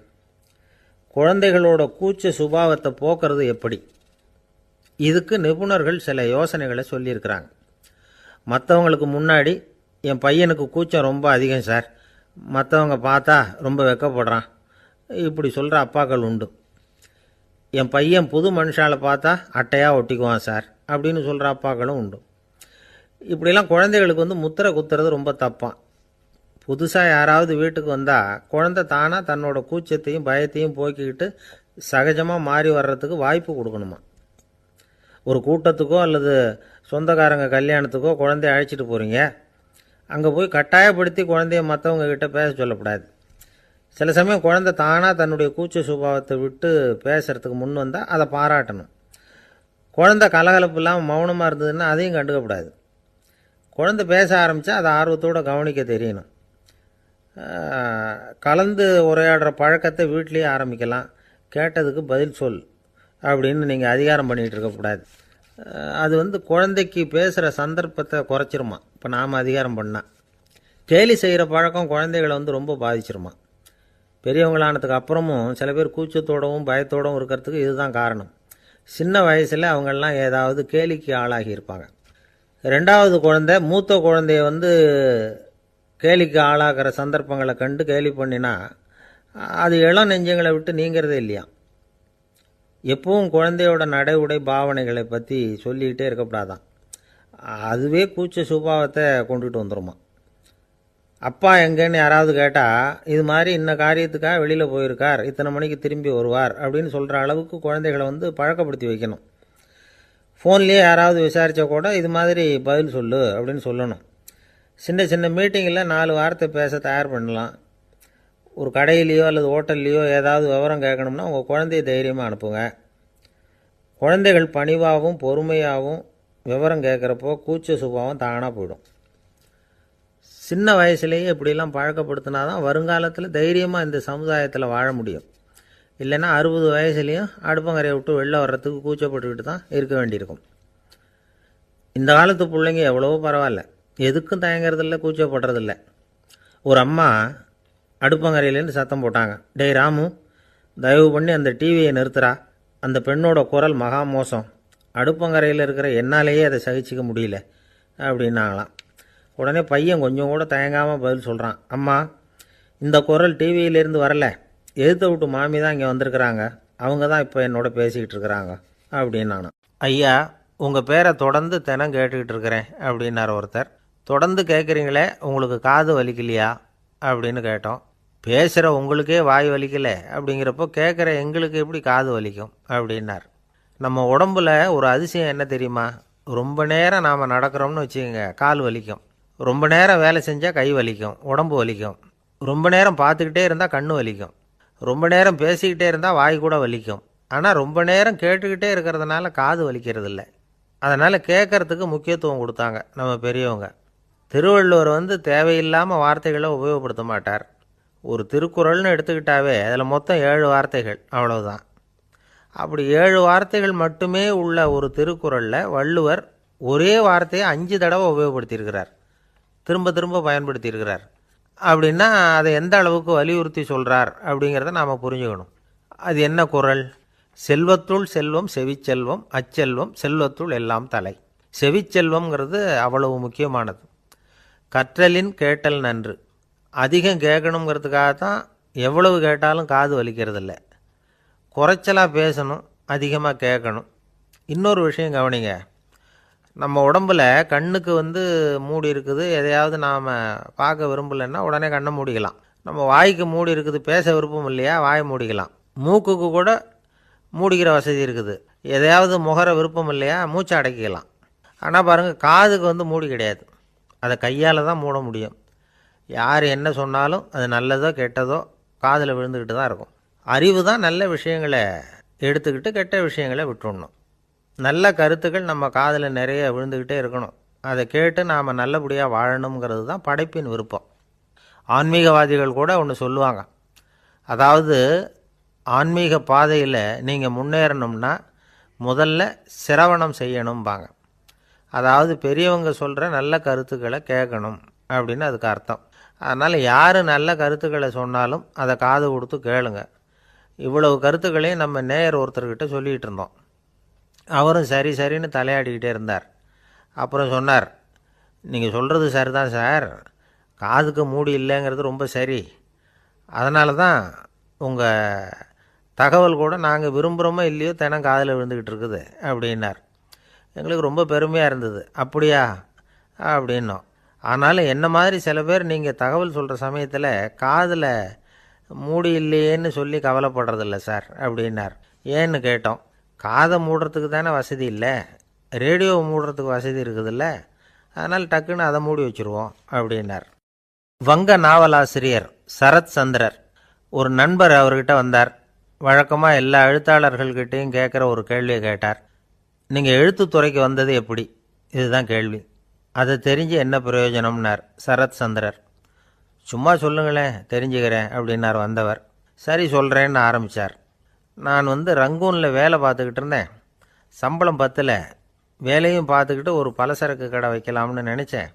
குழந்தைகளோட கூச்ச சுபாவத்தை போக்குறது எப்படி? இதுக்கு நிபுணர்கள் சில யோசனைகளை சொல்லியிருக்கிறாங்க. மற்றவங்களுக்கு முன்னாடி என் பையனுக்கு கூச்சம் ரொம்ப அதிகம் சார், மற்றவங்க பார்த்தா ரொம்ப வெக்கப்படுறான், இப்படி சொல்கிற அப்பாக்கள் உண்டு. என் பையன் புது மனுஷால பார்த்தா அட்டையாக ஒட்டிக்குவான் சார் அப்படின்னு சொல்கிற அப்பாக்களும் உண்டு. இப்படிலாம் குழந்தைகளுக்கு முத்திரை குத்துறது ரொம்ப தப்பான். புதுசாக யாராவது வீட்டுக்கு வந்தால் குழந்தை தானாக தன்னோட கூச்சத்தையும் பயத்தையும் போக்கிக்கிட்டு சகஜமாக மாறி வர்றதுக்கு வாய்ப்பு கொடுக்கணுமா. ஒரு கூட்டத்துக்கோ அல்லது சொந்தக்காரங்க கல்யாணத்துக்கோ குழந்தைய அழைச்சிட்டு போகிறீங்க, அங்கே போய் கட்டாயப்படுத்தி குழந்தைய மற்றவங்க கிட்ட பேச சொல்லக்கூடாது. சில சமயம் குழந்தை தானாக தன்னுடைய கூச்ச சுபாவத்தை விட்டு பேசுகிறதுக்கு முன் வந்தால் அதை பாராட்டணும். குழந்தை கலகலப்பு இல்லாமல் மௌனமாக இருந்ததுன்னா அதையும் கண்டுக்கக்கூடாது. குழந்தை பேச ஆரம்பித்தா அதை ஆர்வத்தோடு கவனிக்க தெரியணும். கலந்து உரையாடுற பழக்கத்தை வீட்லேயே ஆரம்பிக்கலாம். கேட்டதுக்கு பதில் சொல் அப்படின்னு நீங்கள் அதிகாரம் பண்ணிகிட்டு இருக்கக்கூடாது. அது குழந்தைக்கு பேசுகிற சந்தர்ப்பத்தை குறைச்சிருமா. இப்போ நாம் அதிகாரம் பண்ணால் கேலி செய்கிற பழக்கம் குழந்தைகளை ரொம்ப பாதிச்சிருமா. பெரியவங்களானதுக்கு அப்புறமும் சில பேர் கூச்சத்தோடவும் பயத்தோடவும் இருக்கிறதுக்கு இதுதான் காரணம். சின்ன வயசில் அவங்கெல்லாம் ஏதாவது கேலிக்கு ஆளாகி இருப்பாங்க. ரெண்டாவது குழந்தை மூத்த குழந்தைய கேலிக்கு ஆளாகிற சந்தர்ப்பங்களை கண்டு கேலி பண்ணினா அது இளம் நெஞ்சங்களை விட்டு நீங்கிறதே இல்லையா. எப்பவும் குழந்தையோட நடை உடை பாவனைகளை பற்றி சொல்லிக்கிட்டே இருக்கக்கூடாதான். அதுவே கூச்ச சுபாவத்தை கொண்டுட்டு வந்துடுமா. அப்பா எங்கேன்னு யாராவது கேட்டால் இது மாதிரி இன்ன காரியத்துக்காக வெளியில் போயிருக்கார், இத்தனை மணிக்கு திரும்பி வருவார் அப்படின்னு சொல்கிற அளவுக்கு குழந்தைகளை பழக்கப்படுத்தி வைக்கணும். ஃபோன்லேயே யாராவது விசாரித்தா கூட இது மாதிரி பதில் சொல்லு அப்படின்னு சொல்லணும். சின்ன சின்ன மீட்டிங்கில் 4 வார்த்தை பேச தயார் பண்ணலாம். ஒரு கடையிலையோ அல்லது ஹோட்டல்லையோ ஏதாவது விவரம் கேட்கணும்னா உங்கள் குழந்தைய தைரியமாக அனுப்புங்க. குழந்தைகள் பணிவாகவும் பொறுமையாகவும் விவரம் கேட்குறப்போ கூச்ச சுபாவம் தானாக போயிடும். சின்ன வயசுலேயே இப்படிலாம் பழக்கப்படுத்தினா தான் வருங்காலத்தில் தைரியமாக இந்த சமுதாயத்தில் வாழ முடியும். இல்லைன்னா 60 வயசுலேயும் அடுப்பங்கரையை விட்டு வெளில வர்றதுக்கு கூச்சப்பட்டுக்கிட்டு தான் இருக்க வேண்டியிருக்கும். இந்த காலத்து பிள்ளைங்க எவ்வளவோ பரவாயில்ல, எதுக்கும் தயங்குறதில்ல, கூச்சப்படுறதில்ல. ஒரு அம்மா அடுப்பங்கரையிலேருந்து சத்தம் போட்டாங்க, டேய் ராமு, தயவு பண்ணி அந்த டிவியை நிறுத்துறா, அந்த பெண்ணோட குரல் மகா மோசம், அடுப்பங்கரையில் இருக்கிற என்னாலேயே அதை சகிச்சிக்க முடியல அப்படின்னாங்களாம். உடனே பையன் கொஞ்சம் கூட தயங்காமல் பதில் சொல்கிறான், அம்மா இந்த குரல் டிவியிலேருந்து வரல, எதிர்த்த விட்டு மாமி தான் இங்கே வந்திருக்கிறாங்க, அவங்க தான் இப்போ என்னோட பேசிக்கிட்டு இருக்கிறாங்க அப்படின்னு. ஐயா, உங்கள் பேரை தொடர்ந்து தினம் கேட்டுக்கிட்டு இருக்கிறேன் அப்படின்னார் ஒருத்தர். தொடர்ந்து கேட்குறீங்களே, உங்களுக்கு காது வலிக்கலையா அப்படின்னு கேட்டோம். பேசுகிற உங்களுக்கே வாய் வலிக்கலை அப்படிங்கிறப்போ கேட்குற எங்களுக்கு எப்படி காது வலிக்கும் அப்படின்னார். நம்ம உடம்புல ஒரு அதிசயம் என்ன தெரியுமா? ரொம்ப நேரம் நாம் நடக்கிறோம்னு வச்சுக்கோங்க, கால் வலிக்கும். ரொம்ப நேரம் வேலை செஞ்சால் கை வலிக்கும், உடம்பு வலிக்கும். ரொம்ப நேரம் பார்த்துக்கிட்டே இருந்தால் கண்ணு வலிக்கும். ரொம்ப நேரம் பேசிக்கிட்டே இருந்தால் வாய் கூட வலிக்கும். ஆனால் ரொம்ப நேரம் கேட்டுக்கிட்டே இருக்கிறதுனால காது வலிக்கிறது இல்லை. அதனால் கேட்கறதுக்கு முக்கியத்துவம் கொடுத்தாங்க நம்ம பெரியவங்க. திருவள்ளுவர் தேவையில்லாமல் வார்த்தைகளை உபயோகப்படுத்த மாட்டார். ஒரு திருக்குறள்னு எடுத்துக்கிட்டாவே அதில் மொத்தம் 7 வார்த்தைகள், அவ்வளவுதான். அப்படி 7 வார்த்தைகள் மட்டுமே உள்ள ஒரு திருக்குறளில் வள்ளுவர் ஒரே வார்த்தையை 5 தடவை உபயோகப்படுத்தியிருக்கிறார், திரும்ப திரும்ப பயன்படுத்தியிருக்கிறார். அப்படின்னா அதை எந்த அளவுக்கு வலியுறுத்தி சொல்கிறார் அப்படிங்கிறத நாம் புரிஞ்சுக்கணும். அது என்ன குறள்? செல்வத்துள் செல்வம் செவிச்செல்வம், அச்செல்வம் செல்வத்துள் எல்லாம் தலை. செவிச்செல்வம்ங்கிறது அவ்வளவு முக்கியமானது. கற்றலின் கேட்டல் நன்று. அதிகம் கேட்கணுங்கிறதுக்காகத்தான் எவ்வளவு கேட்டாலும் காது வலிக்கிறதில்ல. குறைச்சலாக பேசணும், அதிகமாக கேட்கணும். இன்னொரு விஷயம் கவனிங்க, நம்ம உடம்பில் கண்ணுக்கு மூடி இருக்குது, எதையாவது நாம் பார்க்க விரும்பலைன்னா உடனே கண்ணை மூடிக்கலாம். நம்ம வாய்க்கு மூடி இருக்குது, பேச விருப்பம் இல்லையா, வாயை மூடிக்கலாம். மூக்குக்கு கூட மூடிக்கிற வசதி இருக்குது. எதையாவது முகர விருப்பம் இல்லையா, மூச்சை அடக்கிக்கலாம். ஆனால் பாருங்கள், காதுக்கு வந்து மூடி கிடையாது. அதை கையால் தான் மூட முடியும். யார் என்ன சொன்னாலும் அது நல்லதோ கெட்டதோ காதில் விழுந்துக்கிட்டு தான் இருக்கும். அறிவு தான் நல்ல விஷயங்களை எடுத்துக்கிட்டு கெட்ட விஷயங்களை விட்டுடணும். நல்ல கருத்துக்கள் நம்ம காதில் நிறைய விழுந்துக்கிட்டே இருக்கணும். அதை கேட்டு நாம் நல்லபடியாக வாழணுங்கிறது தான் படைப்பின் விருப்பம். ஆன்மீகவாதிகள் கூட ஒன்று சொல்லுவாங்க. அதாவது, ஆன்மீக பாதையில் நீங்கள் முன்னேறணும்னா முதல்ல சிரவணம் செய்யணும்பாங்க. அதாவது பெரியவங்க சொல்கிற நல்ல கருத்துக்களை கேட்கணும் அப்படின்னு அதுக்கு அர்த்தம். அதனால் யார் நல்ல கருத்துக்களை சொன்னாலும் அதை காது கொடுத்து கேளுங்க. இவ்வளவு கருத்துக்களையும் நம்ம நேயர் ஒருத்தர்கிட்ட சொல்லிகிட்டு இருந்தோம். அவரும் சரி சரின்னு தலையாடிக்கிட்டே இருந்தார். அப்புறம் சொன்னார், நீங்கள் சொல்கிறது சரிதான் சார், காதுக்கு மூடி இல்லைங்கிறது ரொம்ப சரி. அதனால தான் உங்கள் தகவல் கூட நாங்கள் விரும்புகிறோமோ இல்லையோ தினம் காதில் விழுந்துக்கிட்டு இருக்குது அப்படின்னார். எங்களுக்கு ரொம்ப பெருமையாக இருந்தது. அப்படியா அப்படின்னோம். ஆனாலும் என்ன மாதிரி சில பேர் நீங்கள் தகவல் சொல்கிற சமயத்தில் காதில் மூடி இல்லையேன்னு சொல்லி கவலைப்படுறதில்ல சார் அப்படின்னார். ஏன்னு கேட்டோம். காதை மூடுறதுக்கு தானே வசதி இல்லை, ரேடியோவை மூடுறதுக்கு வசதி இருக்குதுல்ல, அதனால் டக்குன்னு அதை மூடி வச்சுருவோம் அப்படின்னார். வங்க நாவலாசிரியர் சரத் சந்திரர் ஒரு நண்பர் அவர்கிட்ட வந்தார். வழக்கமாக எல்லா எழுத்தாளர்கள்கிட்டையும் கேட்குற ஒரு கேள்வியை கேட்டார். நீங்கள் எழுத்துத்துறைக்கு வந்தது எப்படி? இதுதான் கேள்வி. அதை தெரிஞ்சு என்ன பிரயோஜனம்னார் சரத் சந்திரர். சும்மா சொல்லுங்களேன், தெரிஞ்சுக்கிறேன் அப்படின்னார் வந்தவர். சரி சொல்கிறேன்னு ஆரம்பித்தார். நான் ரங்கூனில் வேலை பார்த்துக்கிட்டு இருந்தேன். சம்பளம் பத்தில். வேலையும் பார்த்துக்கிட்டு ஒரு பலசரக்கு கடை வைக்கலாம்னு நினச்சேன்.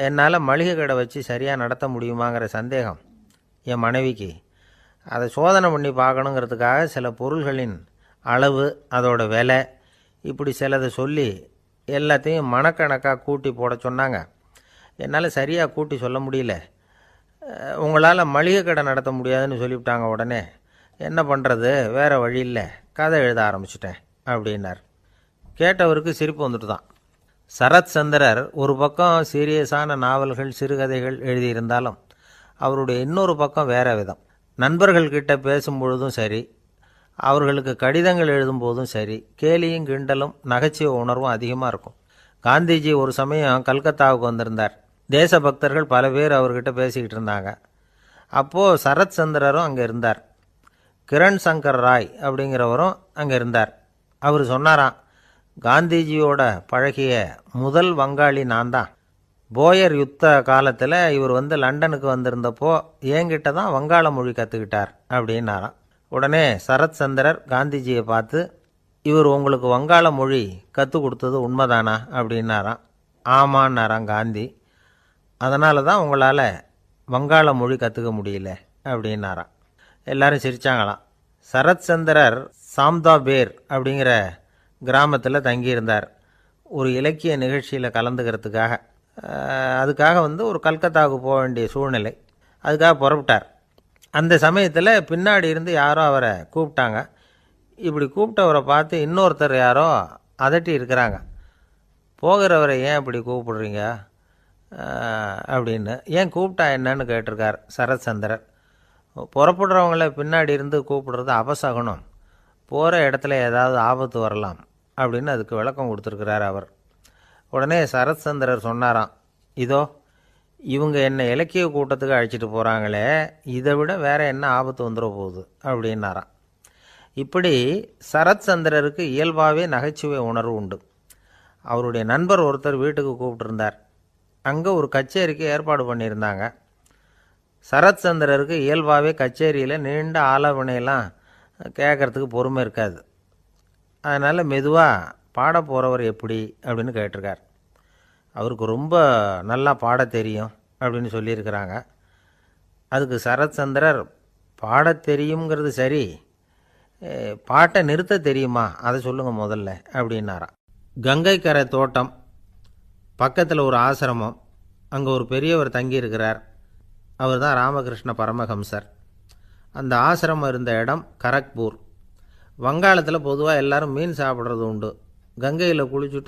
என்னால் மளிகை கடை வச்சு சரியாக நடத்த முடியுமாங்கிற சந்தேகம் என் மனைவிக்கு. அதை சோதனை பண்ணி பார்க்கணுங்கிறதுக்காக சில பொருள்களின் அளவு, அதோட விலை, இப்படி சிலதை சொல்லி எல்லாத்தையும் மனக்கணக்காக கூட்டி போட சொன்னாங்க. என்னால் சரியாக கூட்டி சொல்ல முடியல. உங்களால் மளிகை கடை நடத்த முடியாதுன்னு சொல்லிவிட்டாங்க. உடனே என்ன பண்ணுறது, வேறு வழி இல்லை, கதை எழுத ஆரம்பிச்சிட்டேன் அப்படின்னார். கேட்டவருக்கு சிரிப்பு வந்துட்டு தான். சரத் சந்திரர் ஒரு பக்கம் சீரியஸான நாவல்கள், சிறுகதைகள் எழுதியிருந்தாலும் அவருடைய இன்னொரு பக்கம் வேறு விதம். நண்பர்கள்கிட்ட பேசும்பொழுதும் சரி, அவர்களுக்கு கடிதங்கள் எழுதும்போதும் சரி, கேலியும் கிண்டலும் நகைச்சுவை உணர்வும் அதிகமாக இருக்கும். காந்திஜி ஒரு சமயம் கல்கத்தாவுக்கு வந்திருந்தார். தேசபக்தர்கள் பல பேர் அவர்கிட்ட பேசிக்கிட்டு இருந்தாங்க. அப்போது சரத் சந்திரரும் அங்கே இருந்தார். கிரண் சங்கர் ராய் அப்படிங்கிறவரும் அங்கே இருந்தார். அவர் சொன்னாராம், காந்திஜியோட பழகிய முதல் வங்காளி நான் தான். போயர் யுத்த காலத்தில் இவர் லண்டனுக்கு வந்திருந்தப்போ என்கிட்ட தான் வங்காள மொழி கற்றுக்கிட்டார் அப்படின்னாராம். உடனே சரத் சந்திரர் காந்திஜியை பார்த்து, இவர் உங்களுக்கு வங்காள மொழி கற்றுக் கொடுத்தது உண்மைதானா அப்படின்னாராம். ஆமான்னாராம் காந்தி. அதனால தான் உங்களால் வங்காள மொழி கற்றுக்க முடியல அப்படின்னாராம். எல்லாரும் சிரித்தாங்களாம். சரத் சந்திரர் சாம்தாபேர் அப்படிங்கிற கிராமத்தில் தங்கியிருந்தார். ஒரு இலக்கிய நிகழ்ச்சியில் கலந்துக்கிறதுக்காக. அதுக்காக ஒரு கல்கத்தாவுக்கு போக வேண்டிய சூழ்நிலை. அதுக்காக புறப்பட்டார். அந்த சமயத்தில் பின்னாடி இருந்து யாரோ அவரை கூப்பிட்டாங்க. இப்படி கூப்பிட்டவரை பார்த்து இன்னொருத்தர் யாரோ அதட்டி இருக்கிறாங்க. போகிறவரை ஏன் இப்படி கூப்பிடுறீங்க அப்படின்னு. ஏன் கூப்பிட்டா என்னன்னு கேட்டிருக்கார் சரத் சந்திரர். புறப்படுறவங்கள பின்னாடி இருந்து கூப்பிடுறது அபசகுனம், போகிற இடத்துல ஏதாவது ஆபத்து வரலாம் அப்படின்னு அதுக்கு விளக்கம் கொடுத்துருக்கிறார் அவர். உடனே சரத் சந்திரர் சொன்னாராம், இதோ இவங்க என்னை இலக்கிய கூட்டத்துக்கு அழைச்சிட்டு போகிறாங்களே, இதை விட வேறு என்ன ஆபத்து வந்துட போகுது அப்படின்னாராம். இப்படி சரத் சந்திரருக்கு இயல்பாகவே நகைச்சுவை உணர்வு உண்டு. அவருடைய நண்பர் ஒருத்தர் வீட்டுக்கு கூப்பிட்டுருந்தார். அங்கே ஒரு கச்சேரிக்கு ஏற்பாடு பண்ணியிருந்தாங்க. சரத் சந்திரருக்கு இயல்பாகவே கச்சேரியில் நீண்ட ஆலோசனையெல்லாம் கேட்குறதுக்கு பொறுமை இருக்காது. அதனால் மெதுவாக பாட போகிறவர் எப்படி அப்படின்னு கேட்டிருக்கார். அவருக்கு ரொம்ப நல்லா பாட தெரியும் அப்படின்னு சொல்லியிருக்கிறாங்க. அதுக்கு சரத் சந்திரர், பாட தெரியுங்கிறது சரி, பாட்டை நிறுத்த தெரியுமா, அதை சொல்லுங்கள் முதல்ல அப்படின்னாராம். கங்கை கரை தோட்டம் பக்கத்தில் ஒரு ஆசிரமம். அங்கே ஒரு பெரியவர் தங்கியிருக்கிறார். அவர் தான் ராமகிருஷ்ண பரமஹம்சர். அந்த ஆசிரமம் இருந்த இடம் கரக்பூர். வங்காளத்தில் பொதுவாக எல்லாரும் மீன் சாப்பிட்றது உண்டு. கங்கையில் குளிச்சுட்டு